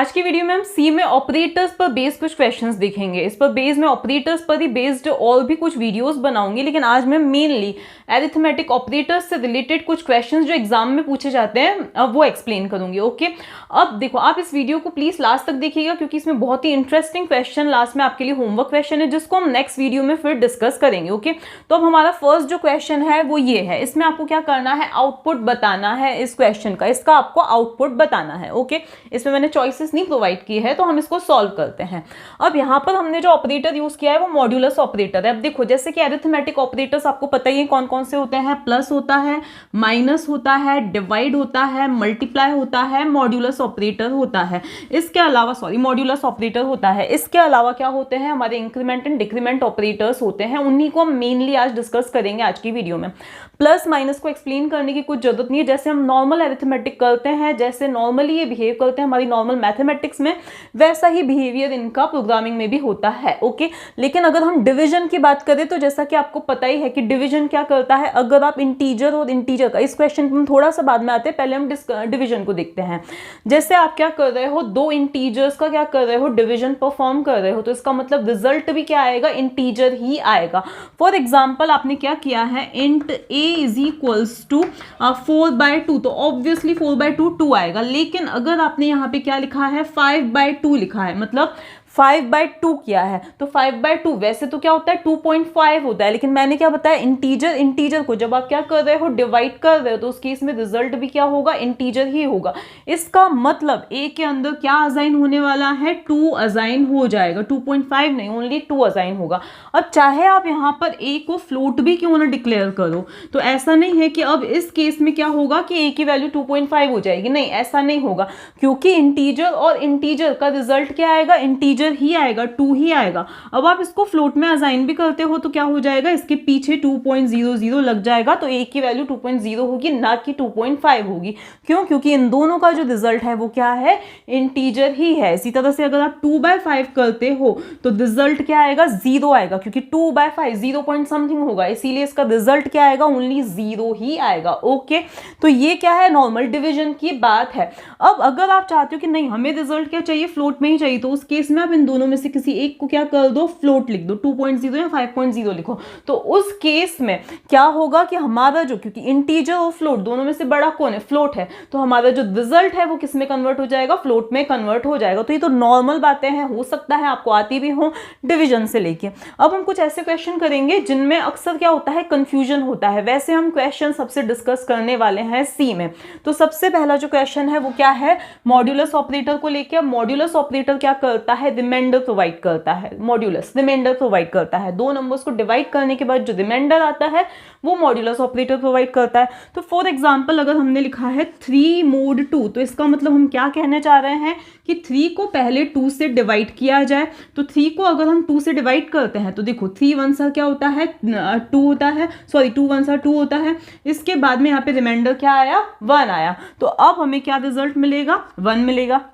आज की वीडियो में हम सी में ऑपरेटर्स पर बेस्ड कुछ क्वेश्चंस देखेंगे। इस पर बेस्ड मैं ऑपरेटर्स पर ही बेस्ड और भी कुछ वीडियोस बनाऊंगी, लेकिन आज मैं मेनली एरिथमेटिक ऑपरेटर्स से रिलेटेड कुछ क्वेश्चंस जो एग्जाम में पूछे जाते हैं वो एक्सप्लेन करूंगी। ओके, अब देखो आप इस वीडियो को प्लीज लास्ट तक देखिएगा, क्योंकि इसमें बहुत ही इंटरेस्टिंग क्वेश्चन लास्ट में आपके लिए होमवर्क क्वेश्चन है, जिसको हम नेक्स्ट वीडियो में फिर डिस्कस करेंगे। ओके, तो अब हमारा फर्स्ट जो क्वेश्चन है वो ये है। इसमें आपको क्या करना है, आउटपुट बताना है इस क्वेश्चन का, इसका आपको आउटपुट बताना है। ओके, इसमें मैंने चॉइसेस नहीं प्रोवाइड की है, तो हम इसको सॉल्व करते हैं। अब यहाँ पर हमने जो ऑपरेटर यूज किया है वो मॉड्यूलस ऑपरेटर है। अब देखो, जैसे कि अरिथमेटिक ऑपरेटर्स आपको पता ही है कौन कौन से होते हैं, प्लस होता है, माइनस होता है, डिवाइड होता है, मल्टीप्लाई होता है, मॉड्यूलस ऑपरेटर होता है। इसके अलावा मॉड्यूलस ऑपरेटर होता है। इसके अलावा क्या होते हैं, हमारे इंक्रीमेंट एंड डिक्रीमेंट ऑपरेटर्स होते हैं। उन्हीं को हम मेनली आज डिस्कस करेंगे आज की वीडियो में। प्लस माइनस को एक्सप्लेन करने की कुछ जरूरत नहीं है, जैसे हम नॉर्मल अरिथमेटिक करते हैं, जैसे नॉर्मली ये बिहेव करते हैं हमारी नॉर्मल मैथमेटिक्स में, वैसा ही बिहेवियर इनका प्रोग्रामिंग में भी होता है। ओके, लेकिन अगर हम डिवीजन की बात करें तो जैसा कि आपको पता ही है कि डिवीजन क्या करता है। अगर आप इंटीजर और इंटीजर का, इस क्वेश्चन में थोड़ा सा बाद में आते हैं, पहले हम डिवीजन को देखते हैं। जैसे आप क्या कर रहे हो, दो इंटीजर्स का क्या कर रहे हो, डिवीजन परफॉर्म कर रहे हो, तो इसका मतलब रिजल्ट भी क्या आएगा, इंटीजर ही आएगा। फॉर एग्जाम्पल आपने क्या किया है, int a is equals to 4/2, तो ऑब्वियसली 4/2 2 आएगा। लेकिन अगर आपने यहाँ पे क्या लिखा है, 5/2 लिखा है, मतलब 5/2 किया है, तो 5/2 वैसे तो क्या होता है 2.5 होता है, लेकिन मैंने क्या बताया, इंटीजर को जब आप क्या कर रहे हो, डिवाइड कर रहे हो, तो उस केस में रिजल्ट भी क्या होगा, इंटीजर ही होगा। इसका मतलब a के अंदर क्या असाइन होने वाला है, 2 असाइन हो जाएगा, 2.5 नहीं, ओनली 2 असाइन होगा। अब चाहे आप यहाँ पर a को फ्लोट भी क्यों ना डिक्लेयर करो, तो ऐसा नहीं है कि अब इस केस में क्या होगा कि a की वैल्यू 2.5 हो जाएगी, नहीं, ऐसा नहीं होगा, क्योंकि इंटीजर और इंटीजर का रिजल्ट क्या आएगा, इंटीजर ही आएगा, 2 ही आएगा। अब आप इसको फ्लोट में असाइन भी करते हो तो क्या हो जाएगा, इसके पीछे 2.00 लग जाएगा, तो a की वैल्यू 2.0 होगी, ना कि 2.5 होगी। क्यों, क्योंकि इन दोनों का जो रिजल्ट है वो क्या है, इंटीजर ही है। इसी तरह से अगर आप 2/5 करते हो तो रिजल्ट क्या आएगा, 0 आएगा, क्योंकि 2/5 0 पॉइंट समथिंग होगा, इसीलिए इसका रिजल्ट क्या आएगा, ओनली 0 ही आएगा। ओके, तो ये क्या है, नॉर्मल डिवीजन की बात है। अब अगर आप चाहते हो कि नहीं हमें रिजल्ट क्या चाहिए, फ्लोट में ही चाहिए, तो उस केस में आप इन दोनों में से किसी एक को क्या कर दो, फ्लोट लिख दो, 2.0 या 5.0 लिखो। तो उस केस में क्या होगा कि हमारा जो, क्योंकि इंटीजर और फ्लोट दोनों में से बड़ा कौन है, फ्लोट है, तो हमारा जो रिजल्ट है वो किस में कन्वर्ट हो जाएगा, फ्लोट में कन्वर्ट हो जाएगा। तो ये तो नॉर्मल बातें हैं, हो सकता है आपको आती भी हो डिवीजन से लेके। अब हम कुछ ऐसे क्वेश्चन करेंगे जिनमें अक्सर क्या होता है, कंफ्यूजन होता है। वैसे हम क्वेश्चन सबसे डिस्कस करने वाले हैं सी में। तो सबसे पहला जो क्वेश्चन है वो क्या है, मॉड्यूलस ऑपरेटर को लेके। मॉड्यूलस ऑपरेटर क्या करता है, रिमाइंडर प्रोवाइड करता है। मॉड्यूलस रिमाइंडर प्रोवाइड करता है, दो नंबर्स को डिवाइड करने के बाद जो रिमाइंडर आता है वो मॉड्यूलस ऑपरेटर प्रोवाइड करता है। तो फॉर एग्जांपल अगर हमने लिखा है 3 mod 2, तो इसका मतलब हम क्या कहने चाह रहे हैं कि 3 को पहले 2 से डिवाइड किया जाए। तो 3 को अगर हम 2 से डिवाइड करते हैं तो देखो 3 1 सा क्या होता है, 2 होता है, सॉरी 2 1 सा 2 होता है। इसके बाद में यहाँ पे रिमाइंडर क्या आया, 1 आया। तो अब हमें क्या रिजल्ट मिलेगा, 1 मिलेगा।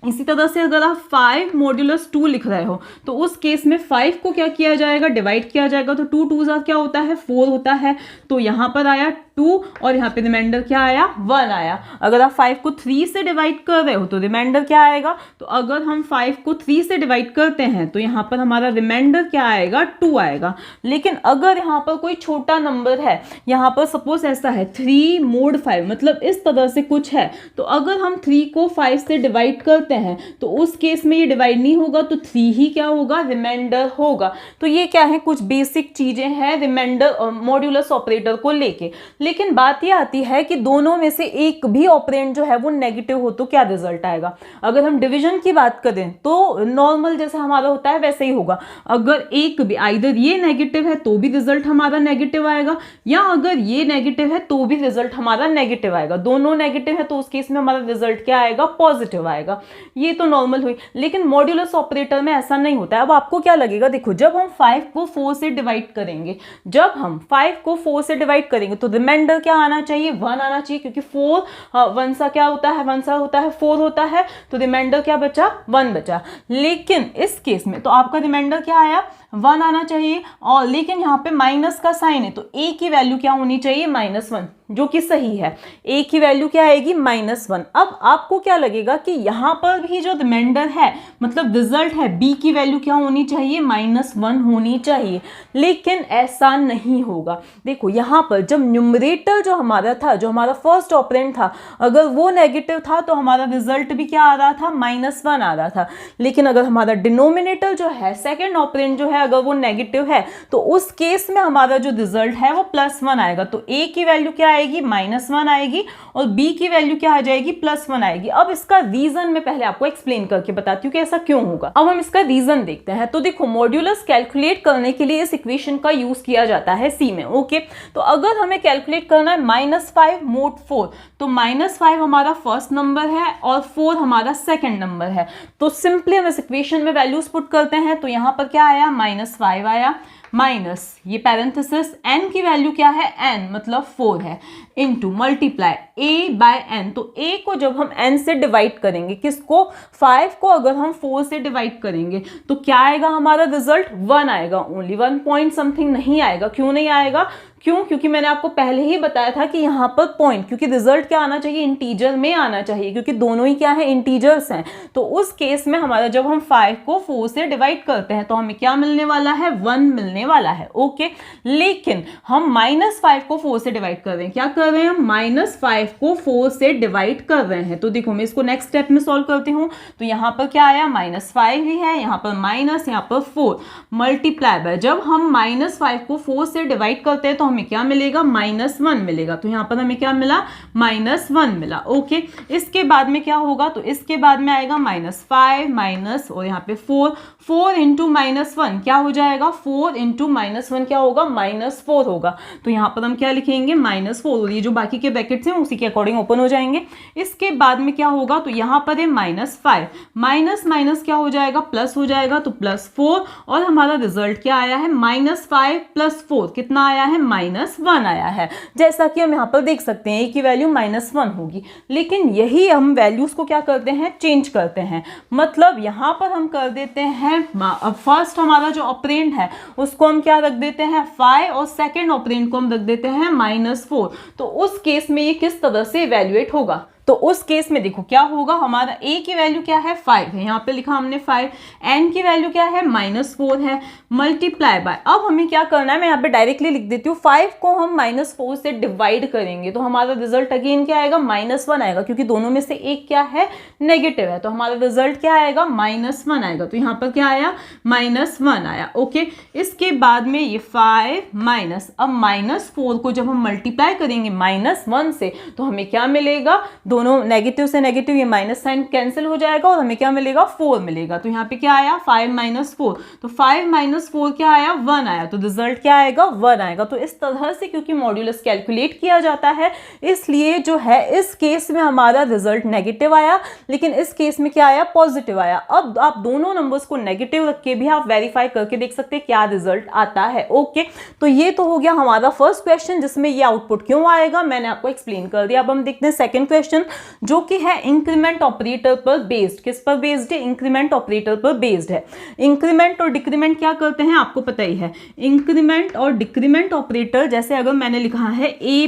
इसी तरह से अगर आप 5 मॉड्यूलस 2 लिख रहे हो तो उस केस में 5 को क्या किया जाएगा, डिवाइड किया जाएगा। तो 2 2 क्या होता है, 4 होता है। तो यहाँ पर आया 2 और यहाँ पे रिमाइंडर क्या आया, 1 आया। अगर आप 5 को 3 से डिवाइड कर रहे हो तो रिमाइंडर क्या आएगा, तो अगर हम 5 को 3 से डिवाइड करते हैं तो यहाँ पर हमारा रिमाइंडर क्या आएगा, 2 आएगा। लेकिन अगर यहाँ पर कोई छोटा नंबर है, यहाँ पर सपोज ऐसा है 3 mod 5, मतलब इस तरह से कुछ है, तो अगर हम 3 को 5 से डिवाइड करते हैं तो उस केस में ये डिवाइड नहीं होगा, तो 3 ही क्या होगा, रिमाइंडर होगा। तो ये क्या है, कुछ बेसिक चीजें हैं रिमाइंडर मॉड्यूलस ऑपरेटर को लेके। लेकिन बात ये आती है कि दोनों में से एक भी ऑपरेंड जो है वो नेगेटिव हो तो क्या रिजल्ट आएगा। अगर हम डिवीजन की बात करें तो नॉर्मल जैसे हमारा होता है वैसे ही होगा। अगर एक भी, आइदर ये नेगेटिव है तो भी रिजल्ट हमारा नेगेटिव आएगा, या अगर ये नेगेटिव है तो भी रिजल्ट हमारा नेगेटिव आएगा। दोनों नेगेटिव है तो उस केस में हमारा रिजल्ट क्या आएगा, पॉजिटिव आएगा। ये तो नॉर्मल हुई। लेकिन मॉड्यूलस ऑपरेटर में ऐसा नहीं होता है। अब आपको क्या लगेगा, देखो जब हम 5 को 4 से डिवाइड करेंगे, जब हम 5 को 4 से डिवाइड करेंगे तो रिमाइंडर क्या आना चाहिए, 1 आना चाहिए, क्योंकि 4 1 सा क्या होता है, 1 सा होता है, 4 होता है। तो रिमाइंडर क्या बचा, 1 बचा। लेकिन इस केस में तो आपका रिमाइंडर क्या आया, 1 आना चाहिए, और लेकिन यहाँ पे माइनस का साइन है तो a की वैल्यू क्या होनी चाहिए, -1, जो कि सही है। a की वैल्यू क्या आएगी, -1। अब आपको क्या लगेगा कि यहाँ पर भी जो रिमाइंडर है, मतलब रिजल्ट है, b की वैल्यू क्या होनी चाहिए, -1 होनी चाहिए, लेकिन ऐसा नहीं होगा। देखो यहाँ पर जब न्यूमरेटर जो हमारा था, जो हमारा फर्स्ट ऑपरेंड था, अगर वो नेगेटिव था तो हमारा रिजल्ट भी क्या आ रहा था, -1 आ रहा था। लेकिन अगर हमारा डिनोमिनेटर जो है, सेकेंड ऑपरेंड जो है, अगर वो नेगेटिव है तो उस केस में हमारा जो रिजल्ट है वो +1 आएगा। तो a की वैल्यू क्या आएगी, -1 आएगी, और b की वैल्यू क्या आ जाएगी, +1 आएगी। अब इसका रीजन मैं पहले आपको एक्सप्लेन करके बताती हूँ कि ऐसा क्यों होगा। अब हम इसका रीजन देखते हैं। तो देखो, मॉड्यूलस कैलकुलेट करने के लिए इस इक्वेशन का यूज किया जाता है सी में। ओके, तो अगर हमें कैलकुलेट करना है -5 mod 4, तो -5 हमारा फर्स्ट नंबर है और 4 हमारा सेकंड नंबर है। तो सिंपली हम इस इक्वेशन में वैल्यूज पुट करते हैं। तो यहाँ पर क्या आया, -5 आया, माइनस ये पैरेंथेसिस n की वैल्यू क्या है, n मतलब 4 है, into multiply a by n। तो a को जब हम n से डिवाइड करेंगे, किसको, 5 को अगर हम 4 से डिवाइड करेंगे तो क्या आएगा, हमारा रिजल्ट 1 आएगा, ओनली 1 पॉइंट समथिंग नहीं आएगा। क्यों नहीं आएगा, क्यों, क्योंकि मैंने आपको पहले ही बताया था कि यहाँ पर पॉइंट, क्योंकि रिजल्ट क्या आना चाहिए, इंटीजर में आना चाहिए, क्योंकि दोनों ही क्या है, इंटीजर्स हैं। तो उस केस में हमारा जब हम 5 को 4 से डिवाइड करते हैं तो हमें क्या मिलने वाला है, 1 मिलने वाला है। ओके, लेकिन हम -5 को 4 से डिवाइड कर रहे हैं, क्या कर रहे हैं, हम -5 को 4 से डिवाइड कर रहे हैं। तो देखो मैं इसको नेक्स्ट स्टेप में सॉल्व करती हूँ। तो यहाँ पर क्या आया, -5 ही है, यहाँ पर माइनस, यहाँ पर 4 मल्टीप्लाई बाय, जब हम -5 को 4 से डिवाइड करते हैं तो हमें क्या मिलेगा, -1 मिलेगा। तो यहाँ पर हमें क्या मिला, -1 मिला। ओके, इसके बाद में क्या होगा, तो इसके बाद में आएगा -5 माइनस, और यहाँ पे 4 इंटू -1 क्या हो जाएगा, 4 इंटू -1 क्या होगा, -4 होगा। तो यहाँ पर हम क्या लिखेंगे, -4, और ये जो बाकी के ब्रैकेट्स हैं उसी के अकॉर्डिंग ओपन हो जाएंगे। इसके बाद में क्या होगा, तो यहाँ पर है -5 माइनस माइनस क्या हो जाएगा, प्लस हो जाएगा, तो +4, और हमारा रिजल्ट क्या आया है, -5 + 4 कितना आया है, -1 आया है। जैसा कि हम यहाँ पर देख सकते हैं a की वैल्यू -1 होगी, लेकिन यही हम वैल्यूज को क्या करते हैं, चेंज करते हैं। मतलब यहाँ पर हम कर देते हैं, फर्स्ट हमारा जो ऑपरेंड है उसको हम क्या रख देते हैं, 5, और सेकेंड ऑपरेंड को हम रख देते हैं -4। तो उस केस में ये किस तरह से इवेल्युएट होगा, तो उस केस में देखो क्या होगा, हमारा a की वैल्यू क्या है, 5 है, यहाँ पे लिखा हमने 5, n की वैल्यू क्या है, -4 है, मल्टीप्लाई बाय, अब हमें क्या करना है, मैं यहाँ पे डायरेक्टली लिख देती हूँ, 5 को हम -4 से डिवाइड करेंगे तो हमारा रिजल्ट अगेन क्या आएगा, -1 आएगा, क्योंकि दोनों में से एक क्या है, नेगेटिव है, तो हमारा रिजल्ट क्या आएगा, -1 आएगा। तो यहाँ पर क्या आया, -1 आया। ओके, इसके बाद में ये 5 माइनस, अब -4 को जब हम मल्टीप्लाई करेंगे -1 से तो हमें क्या मिलेगा, दोनों नेगेटिव से नेगेटिव ये माइनस साइन कैंसिल हो जाएगा और हमें क्या मिलेगा, 4 मिलेगा। तो यहाँ पे क्या आया, 5 - 4, तो 5 - 4 क्या आया, 1 आया, तो रिजल्ट क्या आएगा, 1 आएगा। तो इस तरह से क्योंकि मॉड्यूलस कैलकुलेट किया जाता है, इसलिए जो है इस केस में हमारा रिजल्ट नेगेटिव आया, लेकिन इस केस में क्या आया, पॉजिटिव आया। अब आप दोनों नंबर्स को नेगेटिव रख के भी आप वेरीफाई करके देख सकते हैं क्या रिजल्ट आता है। ओके, तो ये तो हो गया हमारा फर्स्ट क्वेश्चन, जिसमें ये आउटपुट क्यों आएगा मैंने आपको एक्सप्लेन कर दिया। अब हम देखते हैं सेकंड क्वेश्चन, जो कि है इंक्रीमेंट ऑपरेटर पर बेस्ड। किस पर बेस्ड है, इंक्रीमेंट ऑपरेटर पर बेस्ड है। इंक्रीमेंट और डिक्रीमेंट क्या करते हैं आपको पता ही है। इंक्रीमेंट और डिक्रीमेंट ऑपरेटर, जैसे अगर मैंने लिखा है a++,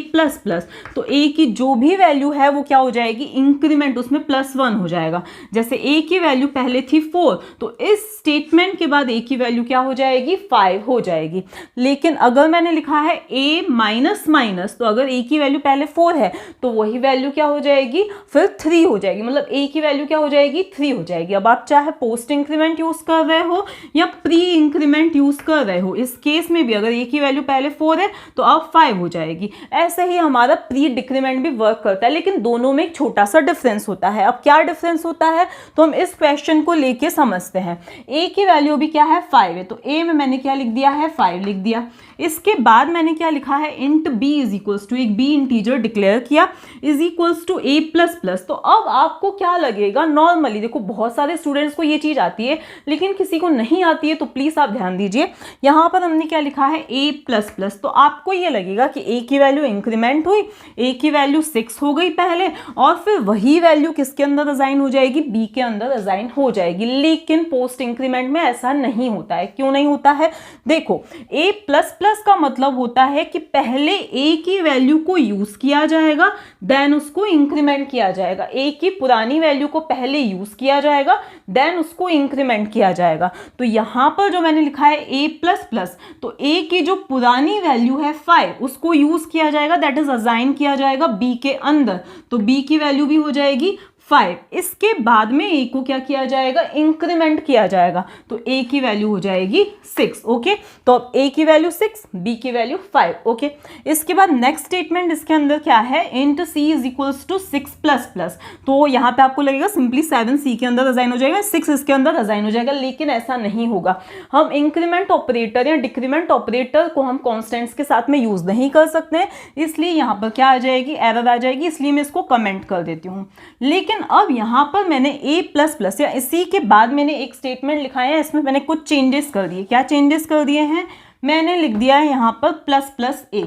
तो a की जो भी वैल्यू है वो क्या हो जाएगी, इंक्रीमेंट, उसमें +1 हो जाएगा। जैसे a की वैल्यू पहले थी 4, तो इस स्टेटमेंट के बाद a की वैल्यू क्या हो जाएगी, 5 हो जाएगी। लेकिन अगर मैंने लिखा है a-, तो अगर a की वैल्यू पहले 4 है तो वही वैल्यू क्या हो जाएगी, फिर 3 हो जाएगी, मतलब a की वैल्यू क्या हो जाएगी, 3 हो जाएगी। अब आप चाहे पोस्ट इंक्रीमेंट यूज कर रहे हो या प्री इंक्रीमेंट यूज कर रहे हो, इस केस में भी अगर a की वैल्यू पहले 4 है तो अब 5 हो जाएगी। ऐसे ही हमारा प्री डिक्रीमेंट भी वर्क करता है, लेकिन दोनों में एक छोटा सा डिफरेंस होता है। अब क्या डिफरेंस होता है, तो हम इस क्वेश्चन को लेके समझते हैं। a की वैल्यू भी क्या है, 5 है, तो a में मैंने क्या लिख दिया है, 5 लिख दिया। इसके बाद मैंने क्या लिखा है, int b is equals to, एक b इंटीजर डिक्लेयर किया, is equals to a plus plus. तो अब आपको क्या लगेगा, नॉर्मली देखो बहुत सारे स्टूडेंट्स को ये चीज आती है लेकिन किसी को नहीं आती है, तो प्लीज आप ध्यान दीजिए। यहाँ पर हमने क्या लिखा है a प्लस प्लस, तो आपको ये लगेगा कि a की वैल्यू इंक्रीमेंट हुई, a की वैल्यू 6 हो गई पहले, और फिर वही वैल्यू किसके अंदर असाइन हो जाएगी, b के अंदर असाइन हो जाएगी। लेकिन पोस्ट इंक्रीमेंट में ऐसा नहीं होता है। क्यों नहीं होता है, देखो a प्लस प्लस का मतलब होता है कि पहले a की वैल्यू को यूज किया जाएगा, देन उसको इंक्रीमेंट किया जाएगा। a की पुरानी वैल्यू को पहले यूज किया जाएगा, देन उसको इंक्रीमेंट किया जाएगा। तो यहां पर जो मैंने लिखा है a प्लस प्लस, तो a की जो पुरानी वैल्यू है 5 उसको यूज किया जाएगा, दैट इज असाइन किया जाएगा b के अंदर, तो b की वैल्यू भी हो जाएगी 5। इसके बाद में a को क्या किया जाएगा, इंक्रीमेंट किया जाएगा, तो a की वैल्यू हो जाएगी 6। ओके, तो अब a की वैल्यू 6, b की वैल्यू 5। ओके, इसके बाद नेक्स्ट स्टेटमेंट इसके अंदर क्या है, int c is equals to 6 plus plus. तो यहाँ पे आपको लगेगा सिंपली 7 c के अंदर असाइन हो जाएगा, 6 इसके अंदर असाइन हो जाएगा, लेकिन ऐसा नहीं होगा। हम इंक्रीमेंट ऑपरेटर या डिक्रीमेंट ऑपरेटर को हम कॉन्स्टेंट्स के साथ में यूज नहीं कर सकते हैं, इसलिए यहाँ पर क्या आ जाएगी, एरर आ जाएगी, इसलिए मैं इसको कमेंट कर देती हूँ। लेकिन अब यहां पर मैंने a प्लस प्लस या इसी के बाद मैंने एक स्टेटमेंट लिखा है, इसमें मैंने कुछ चेंजेस कर दिए। क्या चेंजेस कर दिए हैं, मैंने लिख दिया है यहां पर प्लस प्लस a,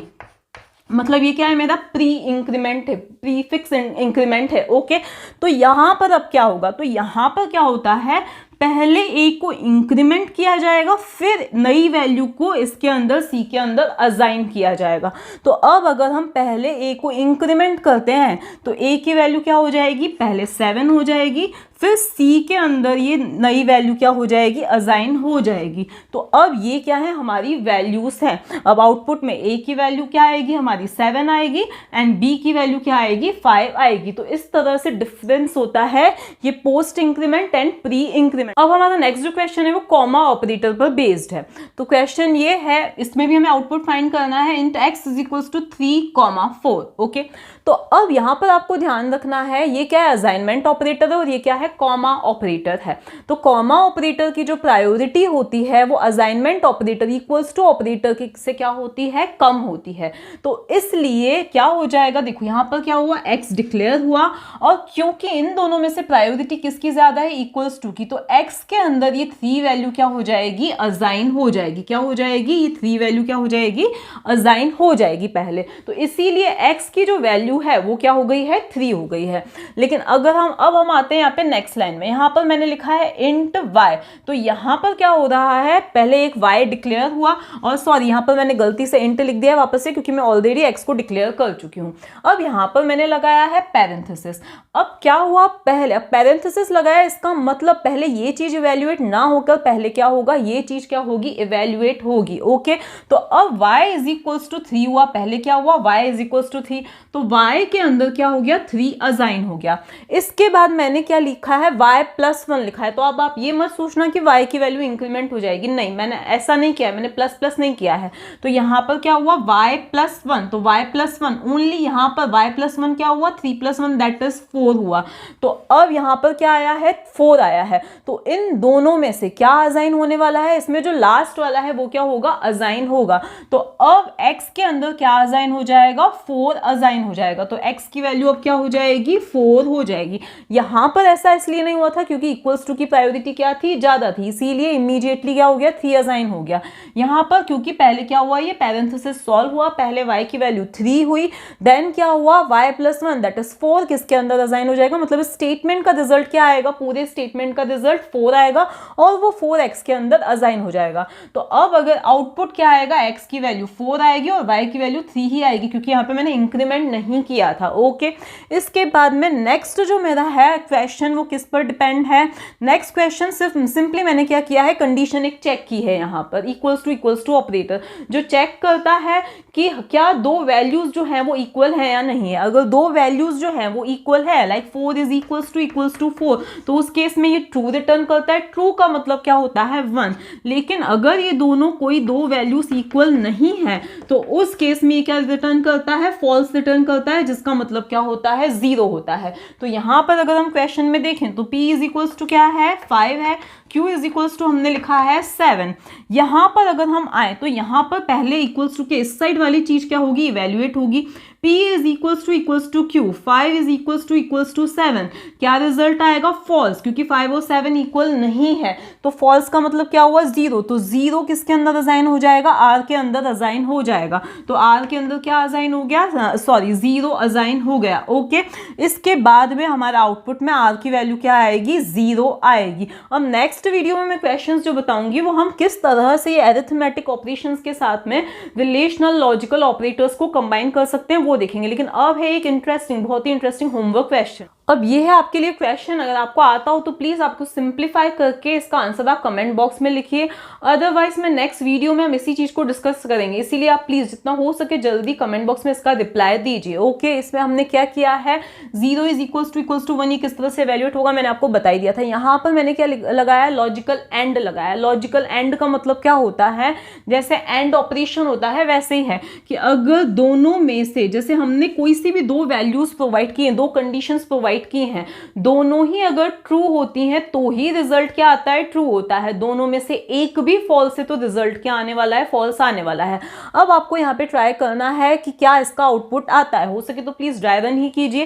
मतलब ये क्या है, मेरा प्री इंक्रीमेंट है, प्रीफिक्स इंक्रीमेंट है। ओके, तो यहां पर अब क्या होगा, तो यहां पर क्या होता है, पहले a को इंक्रीमेंट किया जाएगा, फिर नई वैल्यू को इसके अंदर c के अंदर असाइन किया जाएगा। तो अब अगर हम पहले a को इंक्रीमेंट करते हैं तो a की वैल्यू क्या हो जाएगी, पहले 7 हो जाएगी, फिर c के अंदर ये नई वैल्यू क्या हो जाएगी, असाइन हो जाएगी। तो अब ये क्या है, हमारी वैल्यूज हैं। अब आउटपुट में a की वैल्यू क्या आएगी, हमारी 7 आएगी, एंड b की वैल्यू क्या आएगी, 5 आएगी। तो इस तरह से डिफरेंस होता है ये post increment and pre increment. अब हमारा नेक्स्ट जो क्वेश्चन है वो कॉमा ऑपरेटर पर बेस्ड है। तो क्वेश्चन ये है, इसमें भी हमें आउटपुट फाइंड करना है, int x is equals to 3,4। Okay, तो अब यहां पर आपको ध्यान रखना है, ये क्या है, असाइनमेंट ऑपरेटर है, और ये क्या है, कॉमा ऑपरेटर है। तो कॉमा ऑपरेटर की जो प्रायोरिटी होती है वो assignment operator equals to operator से क्या होती है, कम होती है। तो इसलिए क्या हो जाएगा, देखो यहां पर क्या हुआ, x डिक्लेयर हुआ, और क्योंकि इन दोनों में से प्रायोरिटी किसकी ज्यादा है, इक्वल्स टू की, तो x के अंदर ये 3 वैल्यू क्या हो जाएगी, असाइन हो जाएगी। क्या हो जाएगी, ये 3 वैल्यू क्या हो जाएगी, असाइन हो जाएगी पहले। तो इसीलिए x की जो वैल्यू है वो क्या हो गई है, 3 हो गई है। लेकिन अगर हम आते हैं यहाँ पे नेक्स्ट लाइन में, यहाँ पर मैंने लिखा है इंट y, तो यहाँ पर क्या हो रहा है, पहले एक y डिक्लेयर हुआ, और सॉरी यहाँ पर मैंने गलती से इंट लिख दिया वापस से, क्योंकि मैं ऑलरेडी x को डिक्लेयर कर चुकी हूँ। अब यहाँ पर मैंने लगाया है पैरेंथेसिस। अब क्या हुआ, पहले पैरेंथेसिस लगाया, इसका मतलब पहले ये चीज इवेल्युएट ना होकर पहले क्या होगा, ये चीज क्या होगी, इवेल्युएट होगी। ओके, तो अब y इज इक्वल्स टू 3 हुआ, पहले क्या हुआ, y इज इक्वल्स टू 3, तो y के अंदर क्या हो गया, 3 असाइन हो गया। इसके बाद मैंने क्या लिखा है, y प्लस 1 लिखा है। तो अब आप ये मत सोचना कि y की वैल्यू इंक्रीमेंट हो जाएगी, नहीं, मैंने ऐसा नहीं किया, मैंने प्लस प्लस नहीं किया है। तो यहाँ पर क्या हुआ, y प्लस 1, तो y प्लस 1 ओनली, यहाँ पर y प्लस 1 क्या हुआ, 3 प्लस 1 दैट इज 4 हुआ। तो अब यहाँ पर क्या आया है, 4 आया है। तो इन दोनों में से क्या असाइन होने वाला है, इसमें जो लास्ट वाला है वो क्या होगा, असाइन होगा। तो अब x के अंदर क्या असाइन हो जाएगा, 4 असाइन हो जाएगा। तो x की वैल्यू अब क्या हो जाएगी, 4 हो जाएगी। यहां पर ऐसा इसलिए नहीं हुआ था क्योंकि इक्वल्स टू की प्रायोरिटी क्या थी, ज्यादा थी, इसीलिए इमीडिएटली क्या हो गया, 3 असाइन हो गया। यहां पर क्योंकि पहले क्या हुआ, ये पैरेंथेसिस सॉल्व हुआ, पहले y की वैल्यू 3 हुई, देन क्या हुआ, y प्लस 1 दैट इज 4 किसके अंदर असाइन हो जाएगा, मतलब स्टेटमेंट का रिजल्ट क्या आएगा, पूरे स्टेटमेंट का रिजल्ट 4 आएगा, और वो 4x के अंदर असाइन हो जाएगा। तो अब अगर आउटपुट क्या आएगा, x की वैल्यू 4 आएगी और y की वैल्यू 3 ही आएगी, क्योंकि यहाँ पे मैंने इंक्रीमेंट नहीं किया था। ओके, इसके बाद में नेक्स्ट जो मेरा है क्वेश्चन वो किस पर डिपेंड है, नेक्स्ट क्वेश्चन सिर्फ सिंपली मैंने क्या किया है, कंडीशन एक चेक की है यहाँ पर, इक्वल्स टू ऑपरेटर जो चेक करता है कि क्या दो वैल्यूज जो हैं वो इक्वल है या नहीं है। अगर दो वैल्यूज जो हैं वो इक्वल है, लाइक 4 इज इक्वल्स टू 4, तो उस केस में ये ट्रू रिटर्न करता है। ट्रू का मतलब क्या होता है, 1। लेकिन अगर ये दोनों कोई दो वैल्यूज इक्वल नहीं है तो उस केस में ये क्या रिटर्न करता है, फॉल्स रिटर्न करता है, जिसका मतलब क्या होता है, 0 होता है। तो यहाँ पर अगर हम क्वेश्चन में देखें तो p इज इक्वल्स टू क्या है, 5 है, q इज इक्वल्स टू हमने लिखा है 7। यहाँ पर अगर हम आए तो यहाँ पर पहले इक्वल्स टू के इस साइड वाली चीज क्या होगी, इवेल्युएट होगी, P is equals to Q, 5 is equals to 7, क्या रिजल्ट आएगा? फॉल्स, क्योंकि 5 और 7 इक्वल नहीं है, तो फॉल्स का मतलब क्या हुआ? 0, तो 0 किसके अंदर असाइन हो जाएगा? R के अंदर असाइन हो जाएगा, तो R के अंदर क्या असाइन हो गया? सॉरी 0 असाइन हो गया। ओके, इसके बाद में हमारा आउटपुट में R की वैल्यू क्या आएगी? 0 आएगी। अब नेक्स्ट वीडियो में मैं क्वेश्चंस जो बताऊंगी वो हम किस तरह से अरिथमेटिक ऑपरेशंस के साथ में रिलेशनल लॉजिकल ऑपरेटर्स को कंबाइन कर सकते हैं वो देखेंगे। लेकिन अब है एक इंटरेस्टिंग, बहुत ही इंटरेस्टिंग होमवर्क क्वेश्चन। अब ये है आपके लिए क्वेश्चन, अगर आपको आता हो तो प्लीज आपको सिंप्लीफाई करके इसका आंसर आप कमेंट बॉक्स में लिखिए, अदरवाइज मैं नेक्स्ट वीडियो में हम इसी चीज को डिस्कस करेंगे, इसीलिए आप प्लीज जितना हो सके जल्दी कमेंट बॉक्स में इसका रिप्लाई दीजिए। ओके, इसमें हमने क्या किया है? 0 इज इक्वल्स टू 1 ये किस तरह से इवैल्यूएट होगा मैंने आपको बता ही दिया था। यहाँ पर मैंने क्या लगाया? लॉजिकल एंड लगाया। लॉजिकल एंड का मतलब क्या होता है? जैसे एंड ऑपरेशन होता है वैसे ही है कि अगर दोनों में से, जैसे हमने कोई सी भी दो वैल्यूज प्रोवाइड की हैं, दो कंडीशंस प्रोवाइड की हैं, दोनों ही अगर ट्रू होती हैं तो ही रिजल्ट क्या आता है? ट्रू होता है। दोनों में से एक भी फॉल्स है तो रिजल्ट क्या आने वाला है? फॉल्स आने वाला है। अब आपको यहाँ पे ट्राई करना है कि क्या इसका आउटपुट आता है, हो सके तो प्लीज ड्राई रन ही कीजिए।